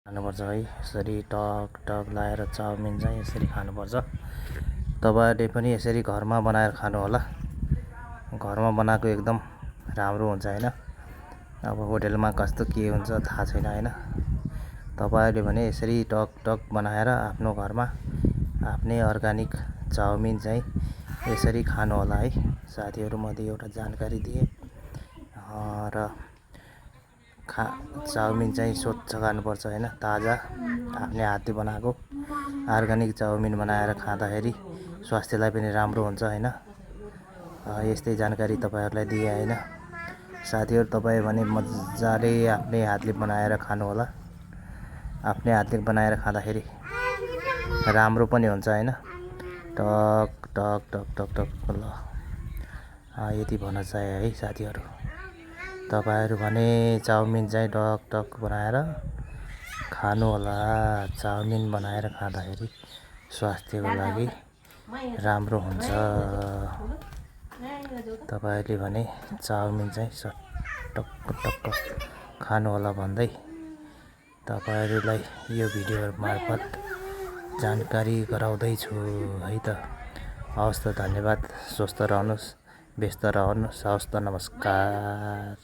खानुपर्छ है। यसरी टक टक लाएर चाउमिन चाहिँ यसरी खानुपर्छ। तपाईहरुले पनि यसरी घरमा बनाएर खानु होला। घरमा बनाएको एकदम राम्रो हुन्छ हैन। अब होटलमा कस्तो के हुन्छ थाहा छैन हैन। तपाईहरुले भने यसरी टक टक बनाएर आफ्नो घरमा आफ्नै अर्गानिक चाउमिन चाहिँ यसरी खानु होला है। साथीहरु मैले एउटा जानकारी दिए र चाउमिन चाहिँ स्वच्छ खानुपर्छ हैन। ताजा आफ्नै हातले बनाएको अर्गानिक चाउमिन बनाएर खाँदाखेरि स्वास्थ्यलाई पनि राम्रो हुन्छ हैन। यस्तै जानकारी तपाईहरुलाई दिए हैन। साथीहरु तपाई भने मज्जाले आफ्नै हातले बनाएर खानु होला। आफ्नै हातले बनाएर खाँदाखेरि राम्रो पनि हुन्छ हैन। टक टक टक टक टक ल यति भन्न चाहे है साथीहरु। तपाईहरु भने चाउमिन चाहिँ टक टक बनाएर खानु होला। चाउमिन बनाएर खाँदाखेरि स्वास्थ्यको लागि राम्रो हुन्छ। तपाईहरुले भने चाउमिन चाहिँ टक्क टक्क खानु होला भन्दै तपाईहरुलाई यो भिडियो मार्फत जानकारी गराउँदै छु है त। हवस् त धन्यवाद। स्वस्थ रहनुस्, व्यस्त रहनुस्। हवस् त नमस्कार।